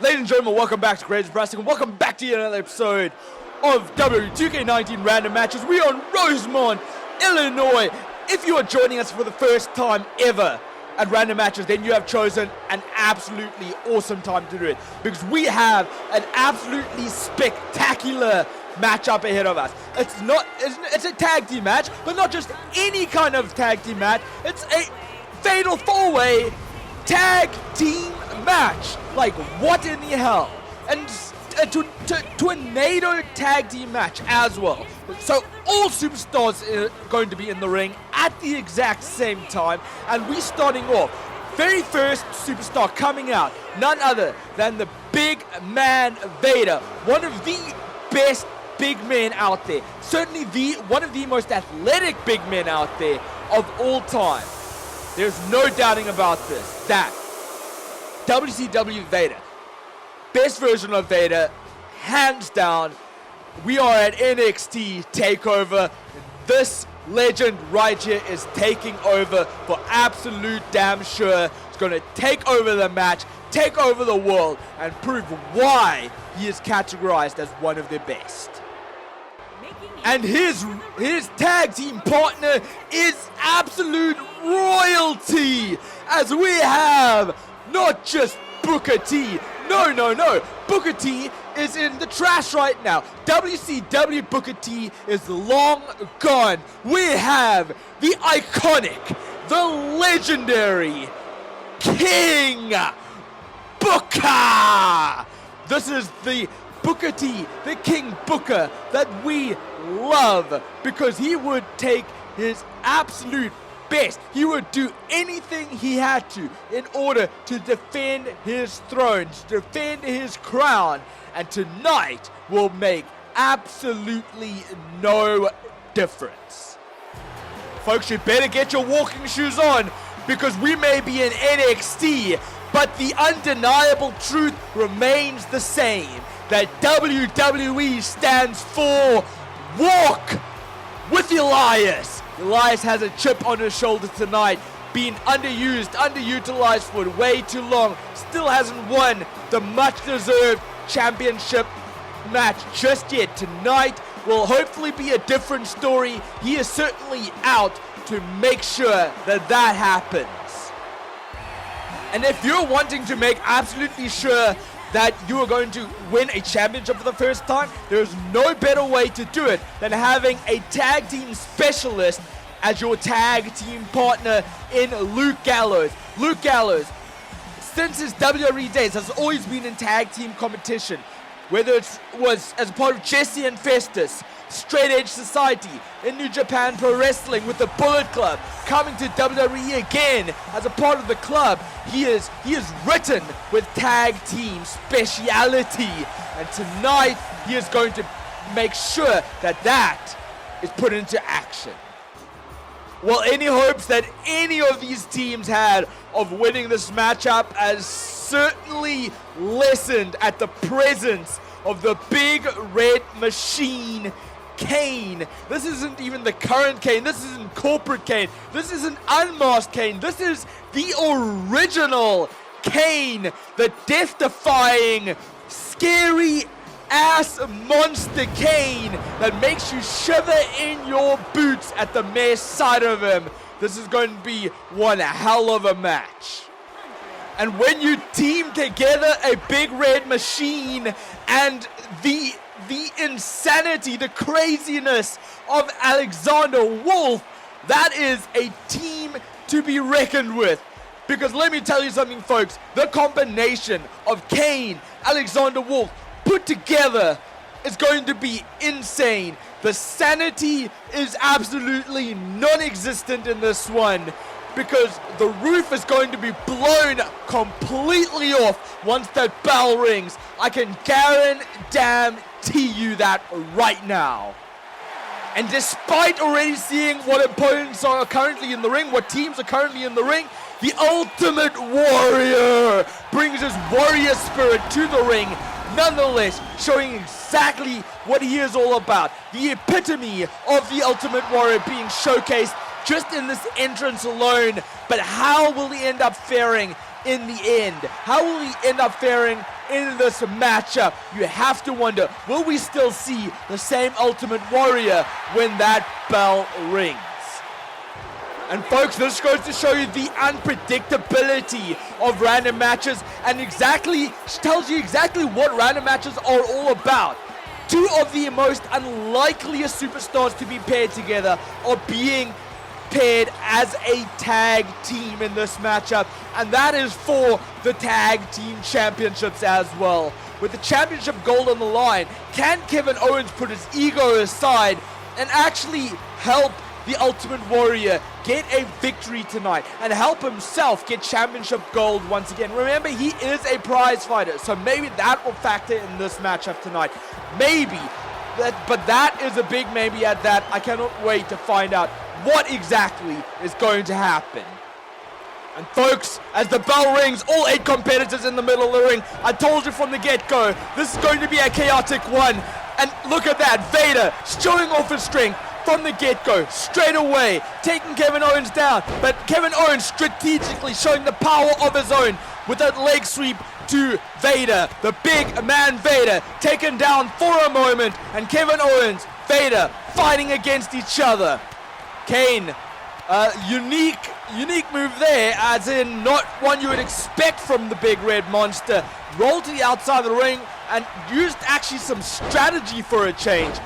Ladies and gentlemen, welcome back to Pro-Wrasslin, and welcome back to another episode of WWE 2K19 Random Matches. We are in Rosemont, Illinois. If you are joining us for the first time ever at Random Matches, then you have chosen an absolutely awesome time to do it, because we have an absolutely spectacular matchup ahead of us. It's a tag team match, but not just any kind of tag team match. It's a fatal four-way tag team match. Like, what in the hell? And tornado tag team match as well. So all superstars are going to be in the ring at the exact same time, and we starting off. Very first superstar coming out, none other than the big man Vader, one of the best big men out there. Certainly one of the most athletic big men out there of all time. There's no doubting about this. That WCW Vader, best version of Vader, hands down. We are at NXT TakeOver. This legend right here is taking over for absolute damn sure. He's going to take over the match, take over the world, and prove why he is categorized as one of the best. And his tag team partner is absolute royalty, as we have not just Booker T. No. Booker T is in the trash right now. WCW Booker T is long gone. We have the iconic, the legendary King Booker. This is the Booker T, the King Booker that we love, because he would take his absolute best. He would do anything he had to in order to defend his throne, to defend his crown, and tonight will make absolutely no difference. Folks, you better get your walking shoes on, because we may be in NXT, but the undeniable truth remains the same, that WWE stands for Walk with Elias. Elias has a chip on his shoulder tonight, being underutilized for way too long. Still hasn't won the much-deserved championship match just yet. Tonight will hopefully be a different story. He is certainly out to make sure that happens. And if you're wanting to make absolutely sure that you are going to win a championship for the first time, there's no better way to do it than having a tag team specialist as your tag team partner in Luke Gallows. Luke Gallows, since his WWE days, has always been in tag team competition, whether it was as part of Jesse and Festus, Straight Edge Society, in New Japan Pro Wrestling with the Bullet Club, coming to WWE again as a part of the club. He is written with tag team speciality, and tonight he is going to make sure that is put into action. Well, any hopes that any of these teams had of winning this matchup has certainly lessened at the presence of the big red machine, Kane. This isn't even the current Kane. This isn't corporate Kane. This isn't unmasked Kane. This is the original Kane, the death-defying, scary ass monster Kane that makes you shiver in your boots at the mere sight of him. This is going to be one hell of a match. And when you team together a big red machine and the insanity, the craziness of Alexander Wolf, that is a team to be reckoned with. Because let me tell you something, folks, the combination of Kane, Alexander Wolf put together is going to be insane. The sanity is absolutely non-existent in this one, because the roof is going to be blown completely off once that bell rings. I can guarantee you that right now. And despite already seeing what opponents are currently in the ring, what teams are currently in the ring, the Ultimate Warrior brings his warrior spirit to the ring, nonetheless showing exactly what he is all about. The epitome of the Ultimate Warrior being showcased just in this entrance alone. But how will he end up faring in the end? How will he end up faring in this matchup. You have to wonder, will we still see the same Ultimate Warrior when that bell rings? And folks, this goes to show you the unpredictability of random matches and tells you exactly what random matches are all about. Two of the most unlikeliest superstars to be paired together are being paired as a tag team in this matchup, and that is for the tag team championships as well. With the championship gold on the line, can Kevin Owens put his ego aside and actually help the Ultimate Warrior get a victory tonight and help himself get championship gold once again? Remember, he is a prize fighter, so maybe that will factor in this matchup tonight. Maybe, but that is a big maybe at that. I cannot wait to find out what exactly is going to happen. And folks, as the bell rings, all 8 competitors in the middle of the ring. I told you from the get-go, this is going to be a chaotic one. And look at that, Vader showing off his strength from the get-go, straight away, taking Kevin Owens down. But Kevin Owens strategically showing the power of his own with that leg sweep to Vader. The big man Vader taken down for a moment, and Kevin Owens, Vader fighting against each other. Kane, unique move there, as in not one you would expect from the big red monster. Rolled to the outside of the ring and used actually some strategy for a change.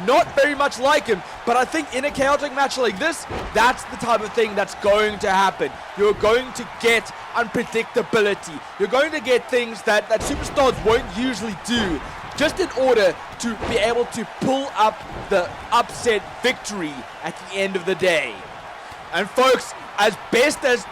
Not very much like him, but I think in a chaotic match like this, that's the type of thing that's going to happen. You're going to get unpredictability. You're going to get things that superstars won't usually do, just in order to be able to pull up the upset victory at the end of the day. And folks, as best as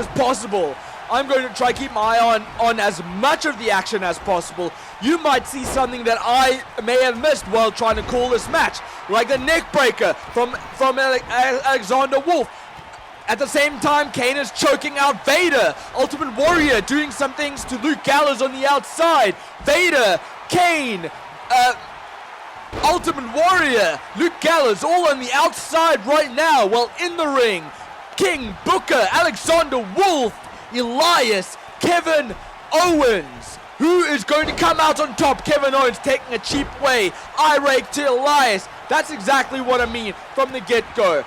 possible, I'm going to try to keep my eye on as much of the action as possible. You might see something that I may have missed while trying to call this match, like the neck breaker from Alexander Wolf. At the same time, Kane is choking out Vader. Ultimate Warrior doing some things to Luke Gallows on the outside. Vader, Kane, Ultimate Warrior, Luke Gallows all on the outside right now. Well, in the ring, King Booker, Alexander Wolf, Elias, Kevin Owens. Who is going to come out on top? Kevin Owens taking a cheap way. Eye rake to Elias. That's exactly what I mean from the get-go.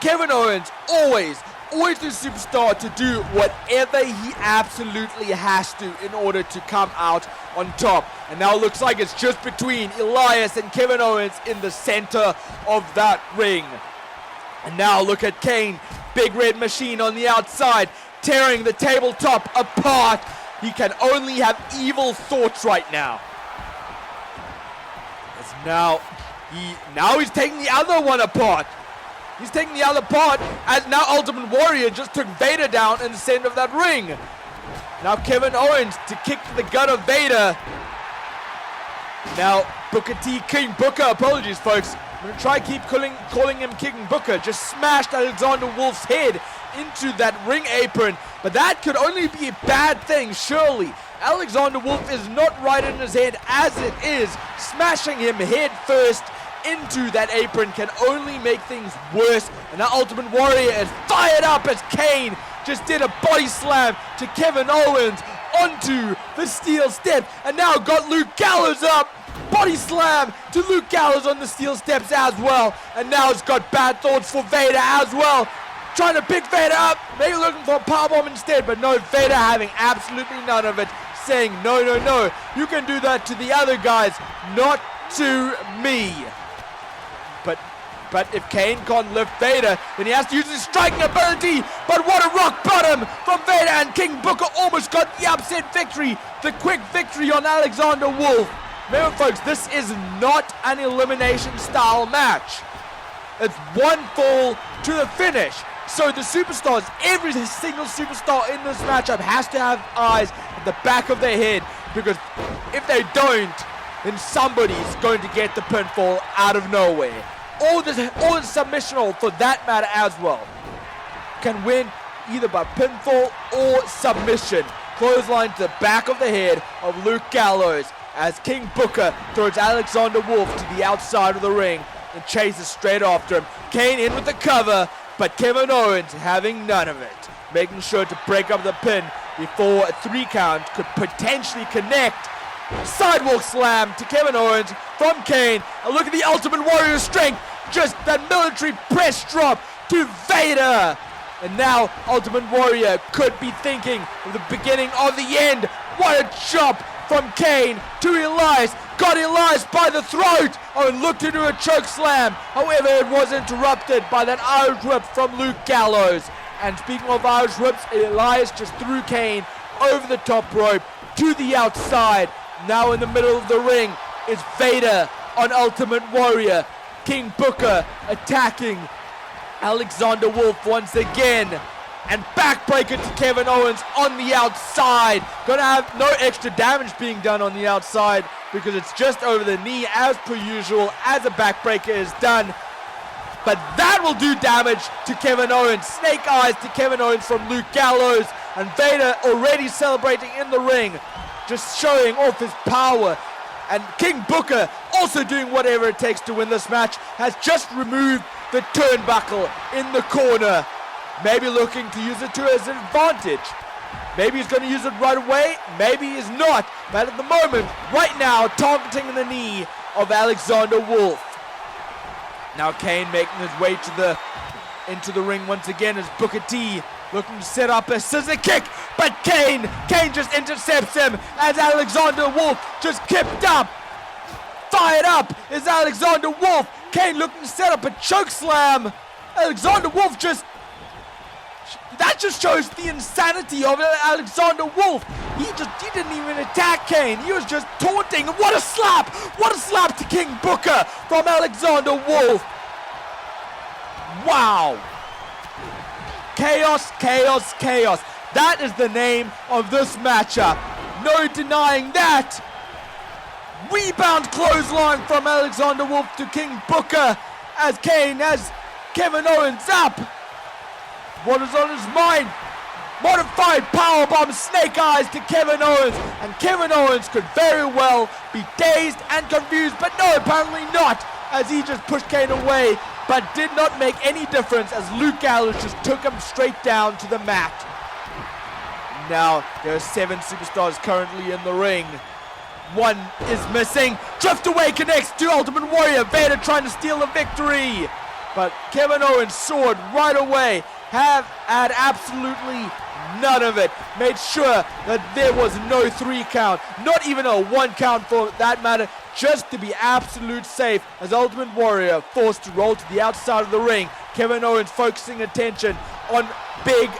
Kevin Owens always the superstar to do whatever he absolutely has to in order to come out on top. And now it looks like it's just between Elias and Kevin Owens in the center of that ring. And now look at Kane, big red machine on the outside, tearing the tabletop apart. He can only have evil thoughts right now. Now he's taking the other one apart. He's taking the other part, as now Ultimate Warrior just took Vader down in the center of that ring. Now Kevin Owens to kick to the gut of Vader. Now Booker T, King Booker, apologies folks. I'm going to try keep calling him King Booker. Just smashed Alexander Wolf's head into that ring apron. But that could only be a bad thing, surely. Alexander Wolf is not right in his head as it is. Smashing him head first into that apron can only make things worse. And now Ultimate Warrior is fired up as Kane just did a body slam to Kevin Owens onto the steel step. And now got Luke Gallows up. Body slam to Luke Gallows on the steel steps as well. And now it's got bad thoughts for Vader as well. Trying to pick Vader up. Maybe looking for a powerbomb instead. But no, Vader having absolutely none of it. Saying, no, no, no. You can do that to the other guys, not to me. But if Kane can't lift Vader, then he has to use his striking ability. But what a rock bottom from Vader, and King Booker almost got the upset victory. The quick victory on Alexander Wolf. Remember folks, this is not an elimination style match. It's one fall to the finish. So the superstars, every single superstar in this matchup has to have eyes at the back of their head. Because if they don't, then somebody's going to get the pinfall out of nowhere. Or the submission hold for that matter as well. Can win either by pinfall or submission. Clothesline to the back of the head of Luke Gallows as King Booker throws Alexander Wolf to the outside of the ring and chases straight after him. Kane in with the cover, but Kevin Owens having none of it. Making sure to break up the pin before a 3 count could potentially connect. Sidewalk slam to Kevin Owens from Kane. And look at the Ultimate Warrior strength. Just that military press drop to Vader. And now Ultimate Warrior could be thinking of the beginning of the end. What a chop from Kane to Elias. Got Elias by the throat. Oh, and looked into a choke slam. However, it was interrupted by that Irish whip from Luke Gallows. And speaking of Irish whips, Elias just threw Kane over the top rope to the outside. Now in the middle of the ring is Vader on Ultimate Warrior. King Booker attacking Alexander Wolf once again. And backbreaker to Kevin Owens on the outside. Gonna have no extra damage being done on the outside because it's just over the knee as per usual as a backbreaker is done. But that will do damage to Kevin Owens. Snake eyes to Kevin Owens from Luke Gallows. And Vader already celebrating in the ring. Just showing off his power. And King Booker also doing whatever it takes to win this match. Has just removed the turnbuckle in the corner. Maybe looking to use it to his advantage. Maybe he's going to use it right away. Maybe he's not. But at the moment, right now, targeting the knee of Alexander Wolf. Now Kane making his way to into the ring once again as Booker T looking to set up a scissor kick, but Kane just intercepts him as Alexander Wolf just kicked up. Fired up is Alexander Wolf. Kane looking to set up a choke slam. Alexander Wolf that just shows the insanity of Alexander Wolf. He didn't even attack Kane. He was just taunting. What a slap! What a slap to King Booker from Alexander Wolf. Wow. Chaos, chaos, chaos. That is the name of this matchup. No denying that. Rebound clothesline from Alexander Wolf to King Booker as Kane has Kevin Owens up. What is on his mind? Modified powerbomb snake eyes to Kevin Owens. And Kevin Owens could very well be dazed and confused, but no, apparently not, as he just pushed Kane away, but did not make any difference as Luke Gallows just took him straight down to the mat. Now, there are 7 superstars currently in the ring. One is missing. Drift away connects to Ultimate Warrior. Vader trying to steal the victory. But Kevin Owens saw it right away. Have had absolutely none of it. Made sure that there was no 3 count. Not even a 1 count for that matter. Just to be absolute safe as Ultimate Warrior forced to roll to the outside of the ring. Kevin Owens focusing attention on Big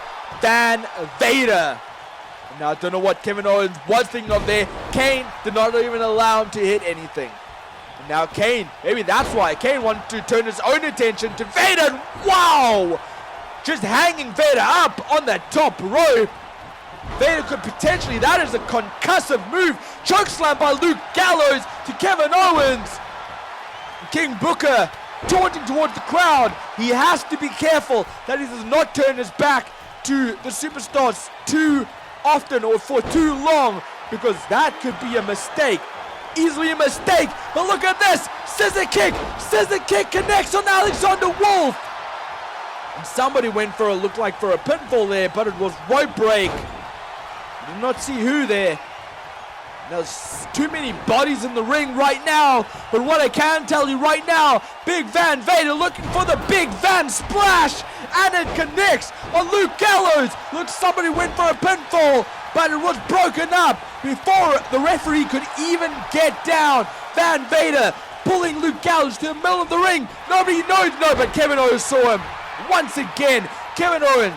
Van Vader. Now, I don't know what Kevin Owens was thinking of there. Kane did not even allow him to hit anything. And now Kane, maybe that's why Kane wanted to turn his own attention to Vader. Wow! Just hanging Vader up on that top rope. Vader could potentially, that is a concussive move. Chokeslam by Luke Gallows to Kevin Owens. King Booker taunting towards the crowd. He has to be careful that he does not turn his back to the superstars too often or for too long, because that could be a mistake. Easily a mistake, but look at this. Scissor kick connects on Alexander Wolf. And somebody went for looked like for a pinfall there, but it was rope break. Did not see who there. There's too many bodies in the ring right now, but what I can tell you right now, Big Van Vader looking for the Big Van Splash, and it connects on Luke Gallows. Looks somebody went for a pinfall, but it was broken up before the referee could even get down. Van Vader pulling Luke Gallows to the middle of the ring. Nobody knows, but Kevin Owens saw him. Once again, Kevin Owens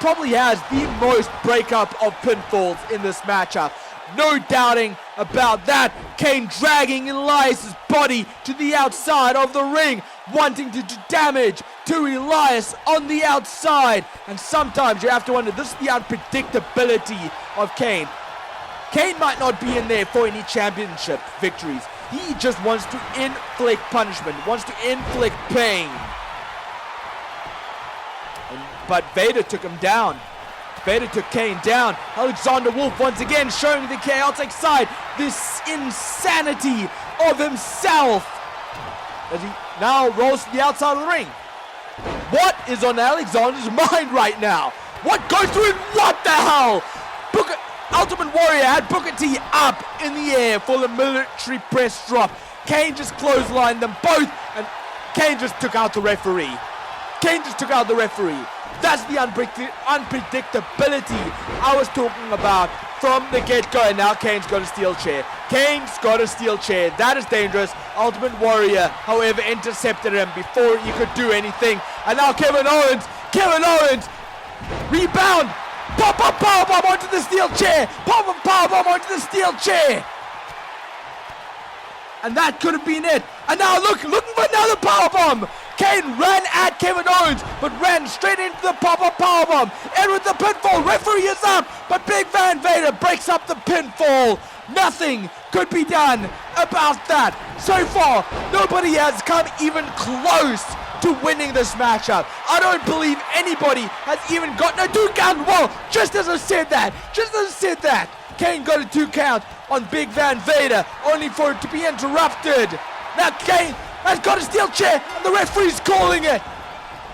probably has the most breakup of pinfalls in this matchup. No doubting about that. Kane dragging Elias' body to the outside of the ring, wanting to do damage to Elias on the outside. And sometimes you have to wonder, this is the unpredictability of Kane. Kane might not be in there for any championship victories. He just wants to inflict punishment, wants to inflict pain. But Vader took him down. Vader took Kane down. Alexander Wolf once again showing the chaotic side. This insanity of himself. As he now rolls to the outside of the ring. What is on Alexander's mind right now? What goes through it? What the hell? Ultimate Warrior had Booker T up in the air for the military press drop. Kane just clotheslined them both, and Kane just took out the referee. That's the unpredictability I was talking about from the get-go, and now Kane's got a steel chair. That is dangerous. Ultimate Warrior, however, intercepted him before he could do anything. And now Kevin Owens, rebound. Pop-up powerbomb onto the steel chair. And that could have been it. And now looking for another powerbomb. Kane ran at Kevin Owens, but ran straight into the pop-up powerbomb. And with the pinfall, referee is up, but Big Van Vader breaks up the pinfall. Nothing could be done about that. So far, nobody has come even close to winning this matchup. I don't believe anybody has even gotten a 2 count. Well, just as I said that, Kane got a 2 count on Big Van Vader, only for it to be interrupted. Now Kane has got a steel chair, and the referee's calling it.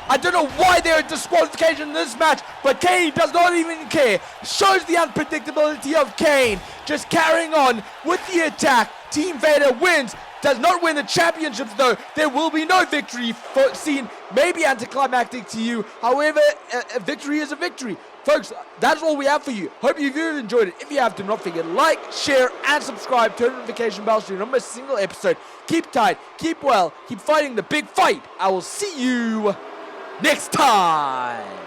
I don't know why there is disqualification in this match, but Kane does not even care. Shows the unpredictability of Kane, just carrying on with the attack. Team Vader wins. Does not win the championships though. There will be no victory seen. Maybe anticlimactic to you. However, a victory is a victory. Folks, that's all we have for you. Hope you've enjoyed it. If you have, do not forget like, share, and subscribe. Turn notification bells so you don't miss a single episode. Keep tight, keep well, keep fighting the big fight. I will see you next time.